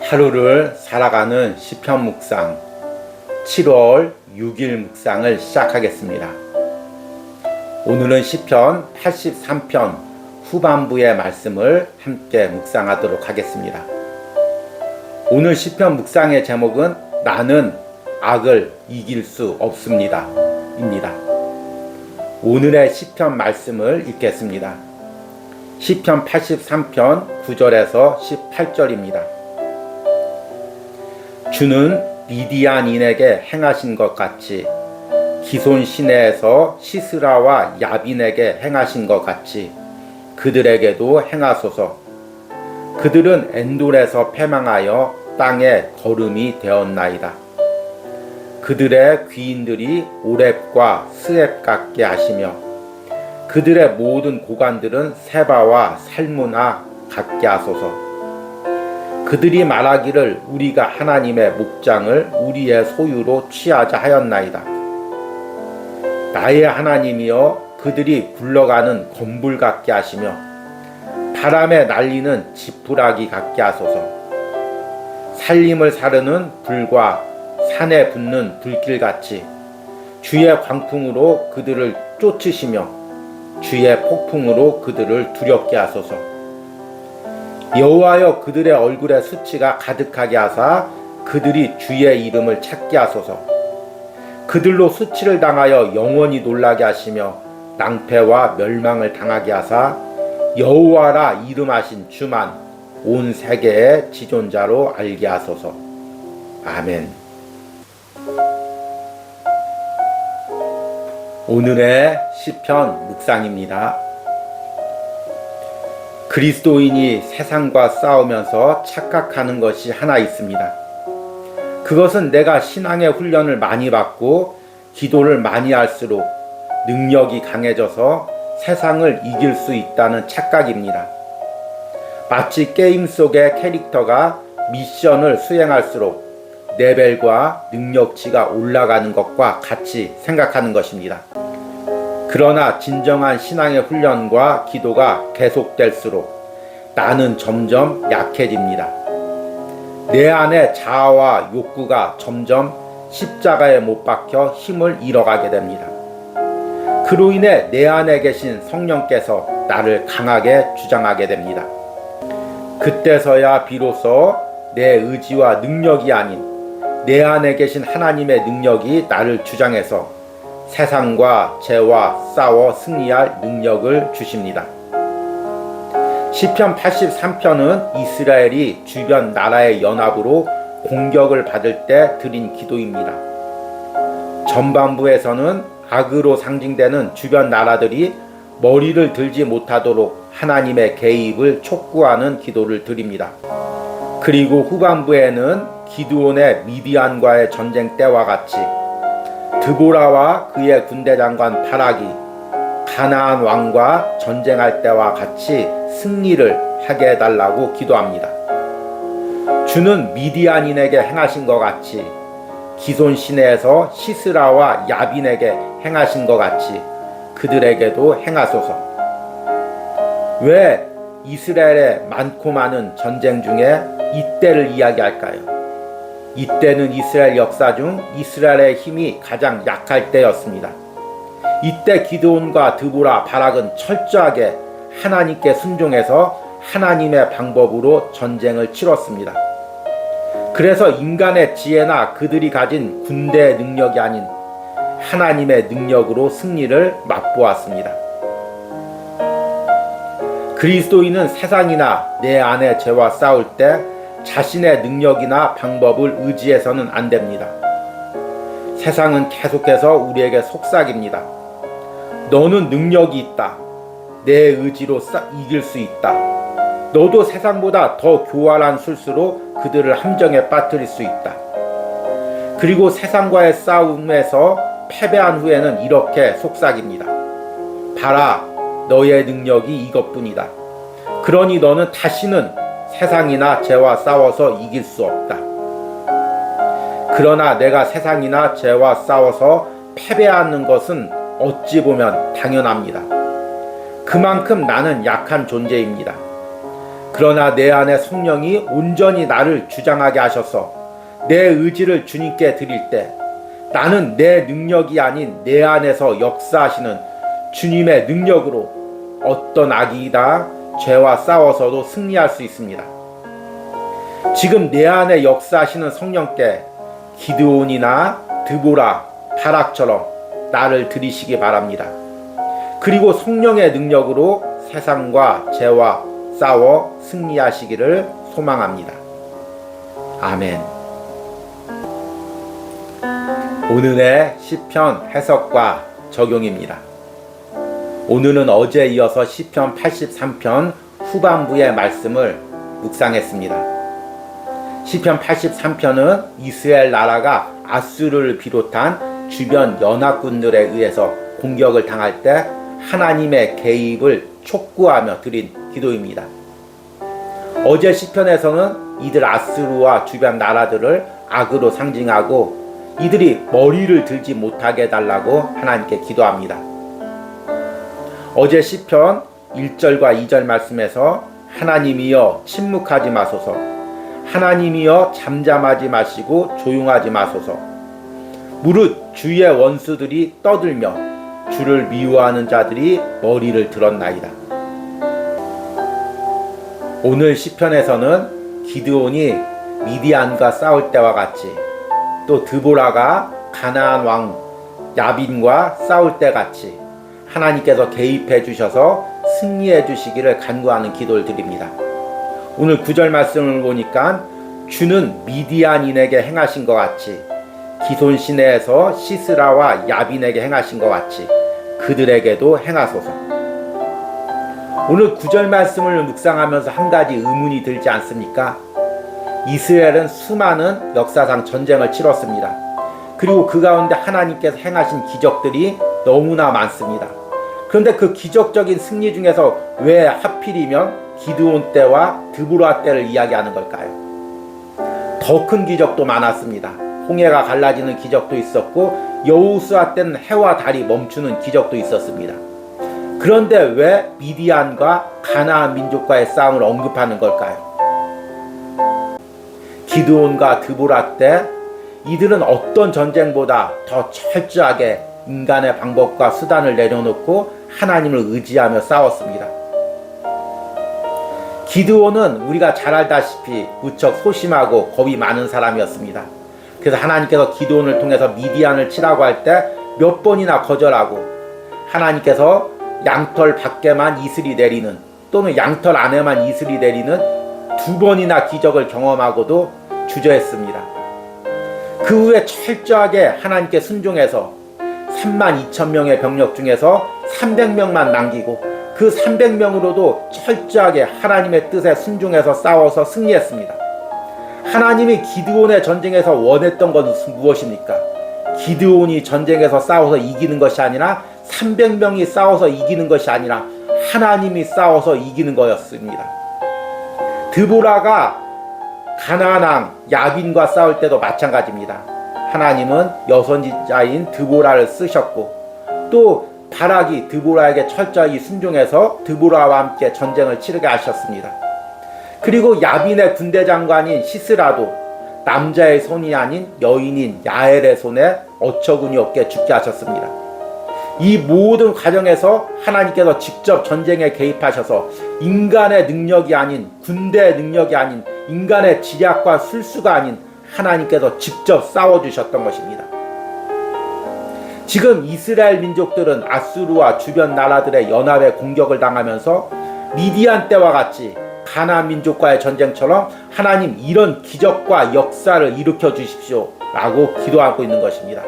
하루를 살아가는 시편 묵상 7월 6일 묵상을 시작하겠습니다. 오늘은 시편 83편 후반부의 말씀을 함께 묵상하도록 하겠습니다. 오늘 시편 묵상의 제목은 나는 악을 이길 수 없습니다 입니다. 오늘의 시편 말씀을 읽겠습니다. 시편 83편 9절에서 18절입니다. 주는 미디안인에게 행하신 것 같이 기손 시내에서 시스라와 야빈에게 행하신 것 같이 그들에게도 행하소서. 그들은 엔돌에서 패망하여 땅에 거름이 되었나이다. 그들의 귀인들이 오렙과 스앱 같게 하시며 그들의 모든 고관들은 세바와 살무나 같게 하소서. 그들이 말하기를 우리가 하나님의 목장을 우리의 소유로 취하자 하였나이다. 나의 하나님이여 그들이 굴러가는 건불 같게 하시며 바람에 날리는 지푸라기 같게 하소서. 살림을 사르는 불과 산에 붙는 불길같이 주의 광풍으로 그들을 쫓으시며 주의 폭풍으로 그들을 두렵게 하소서. 여호와여 그들의 얼굴에 수치가 가득하게 하사 그들이 주의 이름을 찾게 하소서. 그들로 수치를 당하여 영원히 놀라게 하시며 낭패와 멸망을 당하게 하사 여호와라 이름하신 주만 온 세계의 지존자로 알게 하소서. 아멘. 오늘의 시편 묵상입니다. 그리스도인이 세상과 싸우면서 착각하는 것이 하나 있습니다. 그것은 내가 신앙의 훈련을 많이 받고 기도를 많이 할수록 능력이 강해져서 세상을 이길 수 있다는 착각입니다. 마치 게임 속의 캐릭터가 미션을 수행할수록 레벨과 능력치가 올라가는 것과 같이 생각하는 것입니다. 그러나 진정한 신앙의 훈련과 기도가 계속될수록 나는 점점 약해집니다. 내 안의 자아와 욕구가 점점 십자가에 못 박혀 힘을 잃어가게 됩니다. 그로 인해 내 안에 계신 성령께서 나를 강하게 주장하게 됩니다. 그때서야 비로소 내 의지와 능력이 아닌 내 안에 계신 하나님의 능력이 나를 주장해서 세상과 죄와 싸워 승리할 능력을 주십니다. 시편 83편은 이스라엘이 주변 나라의 연합으로 공격을 받을 때 드린 기도입니다. 전반부에서는 악으로 상징되는 주변 나라들이 머리를 들지 못하도록 하나님의 개입을 촉구하는 기도를 드립니다. 그리고 후반부에는 기드온의 미디안과의 전쟁 때와 같이 드보라와 그의 군대장관 바락이 가나안 왕과 전쟁할 때와 같이 승리를 하게 해달라고 기도합니다. 주는 미디안인에게 행하신 것 같이 기손 시내에서 시스라와 야빈에게 행하신 것 같이 그들에게도 행하소서. 왜 이스라엘의 많고 많은 전쟁 중에 이때를 이야기할까요? 이때는 이스라엘 역사 중 이스라엘의 힘이 가장 약할 때였습니다. 이때 기드온과 드보라, 바락은 철저하게 하나님께 순종해서 하나님의 방법으로 전쟁을 치렀습니다. 그래서 인간의 지혜나 그들이 가진 군대의 능력이 아닌 하나님의 능력으로 승리를 맛보았습니다. 그리스도인은 세상이나 내 안의 죄와 싸울 때 자신의 능력이나 방법을 의지해서는 안 됩니다. 세상은 계속해서 우리에게 속삭입니다. 너는 능력이 있다. 내 의지로 이길 수 있다. 너도 세상보다 더 교활한 술수로 그들을 함정에 빠뜨릴 수 있다. 그리고 세상과의 싸움에서 패배한 후에는 이렇게 속삭입니다. 봐라, 너의 능력이 이것뿐이다. 그러니 너는 다시는 세상이나 죄와 싸워서 이길 수 없다. 그러나 내가 세상이나 죄와 싸워서 패배하는 것은 어찌 보면 당연합니다. 그만큼 나는 약한 존재입니다. 그러나 내 안에 성령이 온전히 나를 주장하게 하셔서 내 의지를 주님께 드릴 때 나는 내 능력이 아닌 내 안에서 역사하시는 주님의 능력으로 어떤 악이다 죄와 싸워서도 승리할 수 있습니다. 지금 내 안에 역사하시는 성령께 기드온이나 드보라, 바락처럼 나를 들이시기 바랍니다. 그리고 성령의 능력으로 세상과 죄와 싸워 승리하시기를 소망합니다. 아멘. 오늘의 시편 해석과 적용입니다. 오늘은 어제에 이어서 시편 83편 후반부의 말씀을 묵상했습니다. 시편 83편은 이스라엘 나라가 아수르를 비롯한 주변 연합군들에 의해서 공격을 당할 때 하나님의 개입을 촉구하며 드린 기도입니다. 어제 시편에서는 이들 아수르와 주변 나라들을 악으로 상징하고 이들이 머리를 들지 못하게 해달라고 하나님께 기도합니다. 어제 시편 1절과 2절 말씀에서 하나님이여 침묵하지 마소서, 하나님이여 잠잠하지 마시고 조용하지 마소서, 무릇 주의 원수들이 떠들며 주를 미워하는 자들이 머리를 들었나이다. 오늘 시편에서는 기드온이 미디안과 싸울 때와 같이 또 드보라가 가나안 왕 야빈과 싸울 때 같이 하나님께서 개입해 주셔서 승리해 주시기를 간구하는 기도를 드립니다. 오늘 9절 말씀을 보니까 주는 미디안인에게 행하신 것 같이 기손 시내에서 시스라와 야빈에게 행하신 것 같이 그들에게도 행하소서. 오늘 9절 말씀을 묵상하면서 한 가지 의문이 들지 않습니까? 이스라엘은 수많은 역사상 전쟁을 치렀습니다. 그리고 그 가운데 하나님께서 행하신 기적들이 너무나 많습니다. 그런데 그 기적적인 승리 중에서 왜 하필이면 기드온 때와 드보라 때를 이야기하는 걸까요? 더 큰 기적도 많았습니다. 홍해가 갈라지는 기적도 있었고 여호수아 때는 해와 달이 멈추는 기적도 있었습니다. 그런데 왜 미디안과 가나안 민족과의 싸움을 언급하는 걸까요? 기드온과 드보라 때 이들은 어떤 전쟁보다 더 철저하게 인간의 방법과 수단을 내려놓고 하나님을 의지하며 싸웠습니다. 기드온은 우리가 잘 알다시피 무척 소심하고 겁이 많은 사람이었습니다. 그래서 하나님께서 기드온을 통해서 미디안을 치라고 할 때 몇 번이나 거절하고 하나님께서 양털 밖에만 이슬이 내리는 또는 양털 안에만 이슬이 내리는 2번이나 기적을 경험하고도 주저했습니다. 그 후에 철저하게 하나님께 순종해서 32,000명의 병력 중에서 300명만 남기고 그 300명으로도 철저하게 하나님의 뜻에 순종해서 싸워서 승리했습니다. 하나님이 기드온의 전쟁에서 원했던 것은 무엇입니까? 기드온이 전쟁에서 싸워서 이기는 것이 아니라 300명이 싸워서 이기는 것이 아니라 하나님이 싸워서 이기는 거였습니다. 드보라가 가나안 왕 야빈과 싸울 때도 마찬가지입니다. 하나님은 여선지자인 드보라를 쓰셨고 또 바락이 드보라에게 철저히 순종해서 드보라와 함께 전쟁을 치르게 하셨습니다. 그리고 야빈의 군대 장관인 시스라도 남자의 손이 아닌 여인인 야엘의 손에 어처구니 없게 죽게 하셨습니다. 이 모든 과정에서 하나님께서 직접 전쟁에 개입하셔서 인간의 능력이 아닌 군대의 능력이 아닌 인간의 지략과 술수가 아닌 하나님께서 직접 싸워주셨던 것입니다. 지금 이스라엘 민족들은 아수르와 주변 나라들의 연합에 공격을 당하면서 미디안 때와 같이 가나안 민족과의 전쟁처럼 하나님 이런 기적과 역사를 일으켜 주십시오 라고 기도하고 있는 것입니다.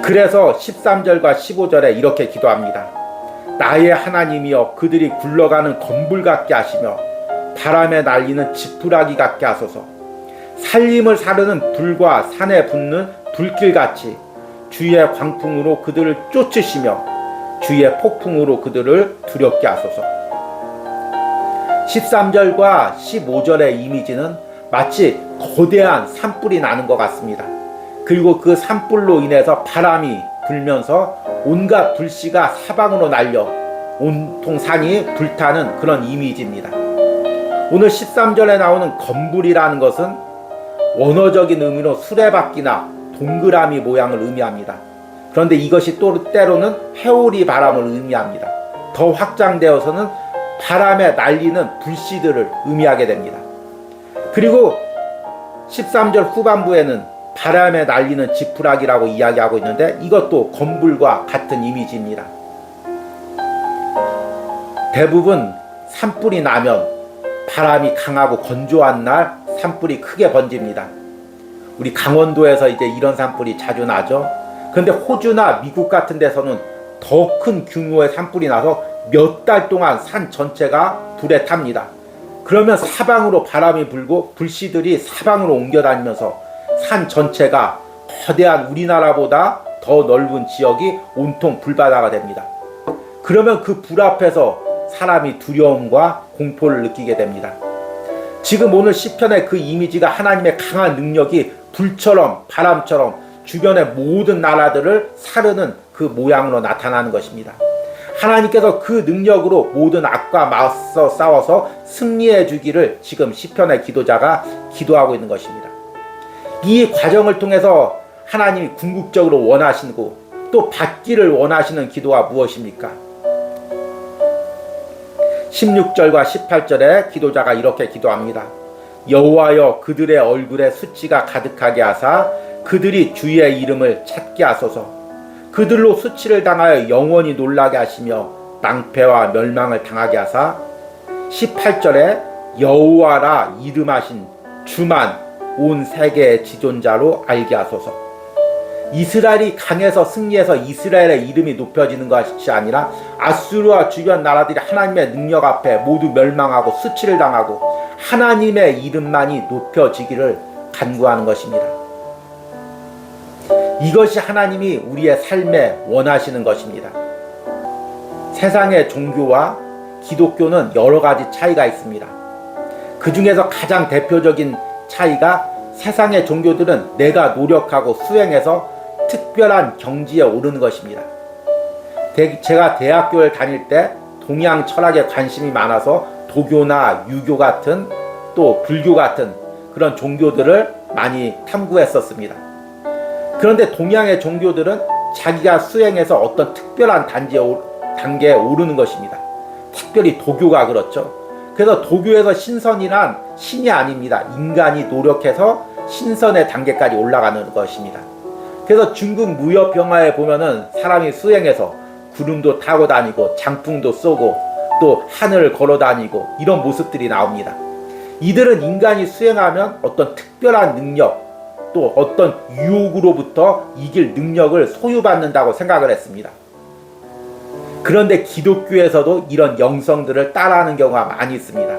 그래서 13절과 15절에 이렇게 기도합니다. 나의 하나님이여 그들이 굴러가는 건불 같게 하시며 바람에 날리는 지푸라기 같게 하소서. 살림을 사르는 불과 산에 붙는 불길같이 주의 광풍으로 그들을 쫓으시며 주의 폭풍으로 그들을 두렵게 하소서. 13절과 15절의 이미지는 마치 거대한 산불이 나는 것 같습니다. 그리고 그 산불로 인해서 바람이 불면서 온갖 불씨가 사방으로 날려 온통 산이 불타는 그런 이미지입니다. 오늘 13절에 나오는 건불이라는 것은 원어적인 의미로 수레바퀴나 동그라미 모양을 의미합니다. 그런데 이것이 또 때로는 회오리 바람을 의미합니다. 더 확장되어서는 바람에 날리는 불씨들을 의미하게 됩니다. 그리고 13절 후반부에는 바람에 날리는 지푸라기라고 이야기하고 있는데 이것도 건불과 같은 이미지입니다. 대부분 산불이 나면 바람이 강하고 건조한 날 산불이 크게 번집니다. 우리 강원도에서 이제 이런 산불이 자주 나죠. 그런데 호주나 미국 같은 데서는 더 큰 규모의 산불이 나서 몇 달 동안 산 전체가 불에 탑니다. 그러면 사방으로 바람이 불고 불씨들이 사방으로 옮겨다니면서 산 전체가 거대한 우리나라보다 더 넓은 지역이 온통 불바다가 됩니다. 그러면 그 불 앞에서 사람이 두려움과 공포를 느끼게 됩니다. 지금 오늘 시편의 그 이미지가 하나님의 강한 능력이 불처럼 바람처럼 주변의 모든 나라들을 사르는 그 모양으로 나타나는 것입니다. 하나님께서 그 능력으로 모든 악과 맞서 싸워서 승리해 주기를 지금 시편의 기도자가 기도하고 있는 것입니다. 이 과정을 통해서 하나님이 궁극적으로 원하시고 또 받기를 원하시는 기도가 무엇입니까? 16절과 18절에 기도자가 이렇게 기도합니다. 여호와여 그들의 얼굴에 수치가 가득하게 하사 그들이 주의 이름을 찾게 하소서. 그들로 수치를 당하여 영원히 놀라게 하시며 낭패와 멸망을 당하게 하사 18절에 여호와라 이름하신 주만 온 세계의 지존자로 알게 하소서. 이스라엘이 강해서 승리해서 이스라엘의 이름이 높여지는 것이 아니라 아수르와 주변 나라들이 하나님의 능력 앞에 모두 멸망하고 수치를 당하고 하나님의 이름만이 높여지기를 간구하는 것입니다. 이것이 하나님이 우리의 삶에 원하시는 것입니다. 세상의 종교와 기독교는 여러 가지 차이가 있습니다. 그 중에서 가장 대표적인 차이가 세상의 종교들은 내가 노력하고 수행해서 특별한 경지에 오르는 것입니다. 제가 대학교를 다닐 때 동양 철학에 관심이 많아서 도교나 유교 같은 또 불교 같은 그런 종교들을 많이 탐구했었습니다. 그런데 동양의 종교들은 자기가 수행해서 어떤 특별한 단계에 오르는 것입니다. 특별히 도교가 그렇죠. 그래서 도교에서 신선이란 신이 아닙니다. 인간이 노력해서 신선의 단계까지 올라가는 것입니다. 그래서 중국 무협영화에 보면은 사람이 수행해서 구름도 타고 다니고 장풍도 쏘고 또 하늘을 걸어 다니고 이런 모습들이 나옵니다. 이들은 인간이 수행하면 어떤 특별한 능력 또 어떤 유혹으로부터 이길 능력을 소유받는다고 생각을 했습니다. 그런데 기독교에서도 이런 영성들을 따라하는 경우가 많이 있습니다.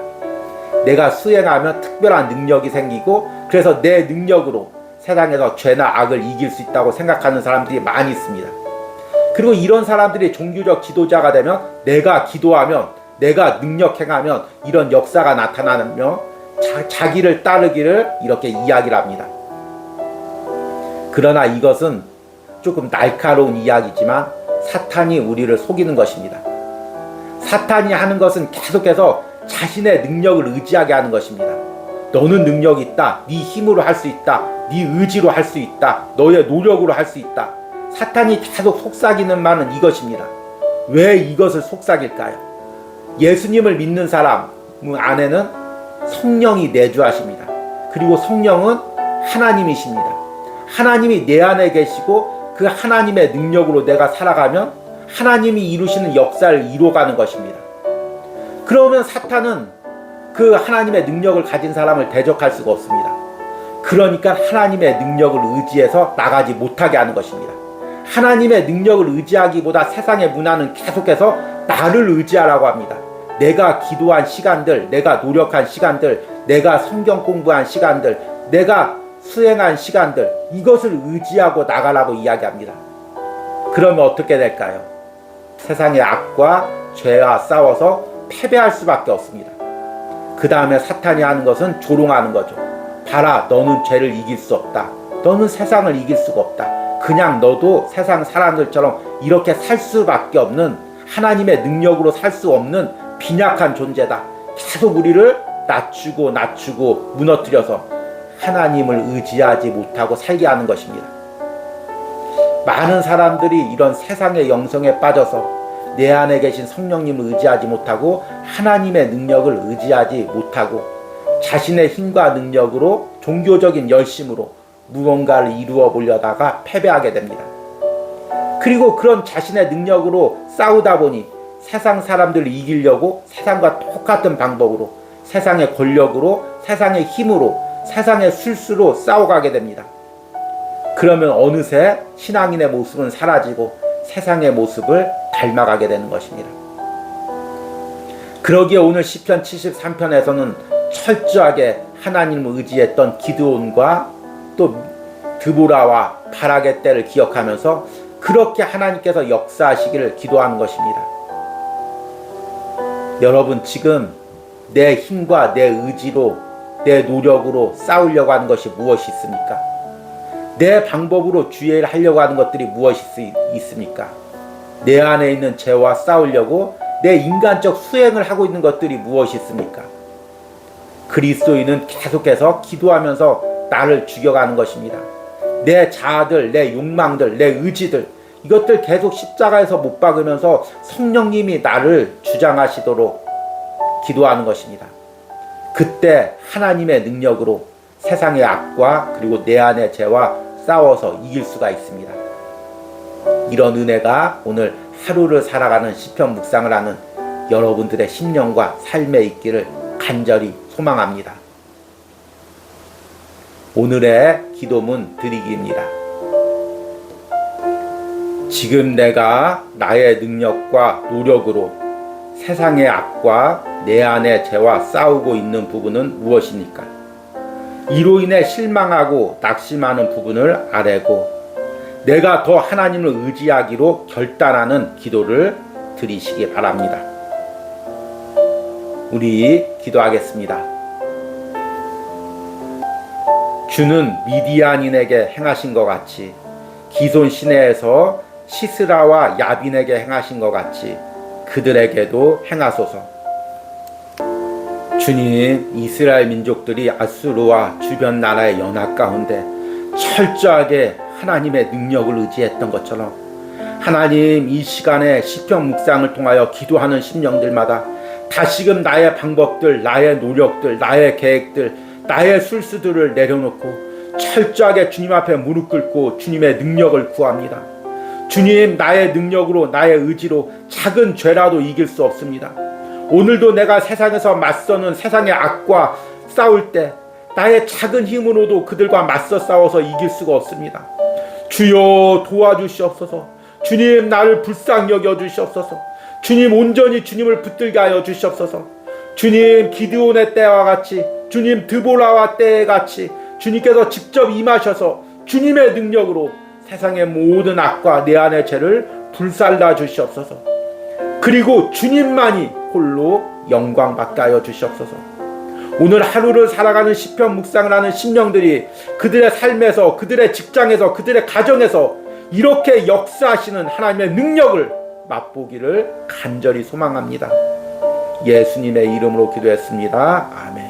내가 수행하면 특별한 능력이 생기고 그래서 내 능력으로 세상에서 죄나 악을 이길 수 있다고 생각하는 사람들이 많이 있습니다. 그리고 이런 사람들이 종교적 지도자가 되면 내가 기도하면 내가 능력 행하면 이런 역사가 나타나며 자기를 따르기를 이렇게 이야기를 합니다. 그러나 이것은 조금 날카로운 이야기지만 사탄이 우리를 속이는 것입니다. 사탄이 하는 것은 계속해서 자신의 능력을 의지하게 하는 것입니다. 너는 능력이 있다. 네 힘으로 할 수 있다. 네 의지로 할 수 있다. 너의 노력으로 할 수 있다. 사탄이 계속 속삭이는 말은 이것입니다. 왜 이것을 속삭일까요? 예수님을 믿는 사람 안에는 성령이 내주하십니다. 그리고 성령은 하나님이십니다. 하나님이 내 안에 계시고 그 하나님의 능력으로 내가 살아가면 하나님이 이루시는 역사를 이루어가는 것입니다. 그러면 사탄은 그 하나님의 능력을 가진 사람을 대적할 수가 없습니다. 그러니까 하나님의 능력을 의지해서 나가지 못하게 하는 것입니다. 하나님의 능력을 의지하기보다 세상의 문화는 계속해서 나를 의지하라고 합니다. 내가 기도한 시간들, 내가 노력한 시간들, 내가 성경 공부한 시간들, 내가 수행한 시간들, 이것을 의지하고 나가라고 이야기합니다. 그러면 어떻게 될까요? 세상의 악과 죄와 싸워서 패배할 수밖에 없습니다. 그 다음에 사탄이 하는 것은 조롱하는 거죠. 봐라, 너는 죄를 이길 수 없다. 너는 세상을 이길 수가 없다. 그냥 너도 세상 사람들처럼 이렇게 살 수밖에 없는 하나님의 능력으로 살 수 없는 빈약한 존재다. 계속 우리를 낮추고 무너뜨려서 하나님을 의지하지 못하고 살게 하는 것입니다. 많은 사람들이 이런 세상의 영성에 빠져서 내 안에 계신 성령님을 의지하지 못하고 하나님의 능력을 의지하지 못하고 자신의 힘과 능력으로 종교적인 열심으로 무언가를 이루어 보려다가 패배하게 됩니다. 그리고 그런 자신의 능력으로 싸우다 보니 세상 사람들을 이기려고 세상과 똑같은 방법으로, 세상의 권력으로, 세상의 힘으로, 세상의 술수로 싸워가게 됩니다. 그러면 어느새 신앙인의 모습은 사라지고 세상의 모습을 닮아가게 되는 것입니다. 그러기에 오늘 시편 73편에서는 철저하게 하나님을 의지했던 기드온과 또 드보라와 바락의 때를 기억하면서 그렇게 하나님께서 역사하시기를 기도하는 것입니다. 여러분, 지금 내 힘과 내 의지로, 내 노력으로 싸우려고 하는 것이 무엇이 있습니까? 내 방법으로 주의를 하려고 하는 것들이 무엇이 있습니까? 내 안에 있는 죄와 싸우려고 내 인간적 수행을 하고 있는 것들이 무엇이 있습니까? 그리스도인은 계속해서 기도하면서 나를 죽여가는 것입니다. 내 자아들, 내 욕망들, 내 의지들, 이것들 계속 십자가에서 못 박으면서 성령님이 나를 주장하시도록 기도하는 것입니다. 그때 하나님의 능력으로 세상의 악과 그리고 내 안의 죄와 싸워서 이길 수가 있습니다. 이런 은혜가 오늘 하루를 살아가는 시편 묵상을 하는 여러분들의 심령과 삶에 있기를 간절히 소망합니다. 오늘의 기도문 드리기입니다. 지금 내가 나의 능력과 노력으로 세상의 악과 내 안의 죄와 싸우고 있는 부분은 무엇입니까? 이로 인해 실망하고 낙심하는 부분을 아뢰고 내가 더 하나님을 의지하기로 결단하는 기도를 드리시기 바랍니다. 우리 기도하겠습니다. 주는 미디안인에게 행하신 것 같이 기손 시내에서 시스라와 야빈에게 행하신 것 같이 그들에게도 행하소서. 주님, 이스라엘 민족들이 아수르와 주변 나라의 연합 가운데 철저하게 하나님의 능력을 의지했던 것처럼 하나님, 이 시간에 시편 묵상을 통하여 기도하는 심령들마다 다시금 나의 방법들, 나의 노력들, 나의 계획들, 나의 술수들을 내려놓고 철저하게 주님 앞에 무릎 꿇고 주님의 능력을 구합니다. 주님, 나의 능력으로, 나의 의지로 작은 죄라도 이길 수 없습니다. 오늘도 내가 세상에서 맞서는 세상의 악과 싸울 때 나의 작은 힘으로도 그들과 맞서 싸워서 이길 수가 없습니다. 주여 도와주시옵소서. 주님, 나를 불쌍히 여겨주시옵소서. 주님, 온전히 주님을 붙들게 하여 주시옵소서. 주님, 기드온의 때와 같이, 주님, 드보라와 때에 같이 주님께서 직접 임하셔서 주님의 능력으로 세상의 모든 악과 내 안의 죄를 불살라 주시옵소서. 그리고 주님만이 홀로 영광받게 하여 주시옵소서. 오늘 하루를 살아가는 시편 묵상을 하는 심령들이 그들의 삶에서, 그들의 직장에서, 그들의 가정에서 이렇게 역사하시는 하나님의 능력을 맛보기를 간절히 소망합니다. 예수님의 이름으로 기도했습니다. 아멘.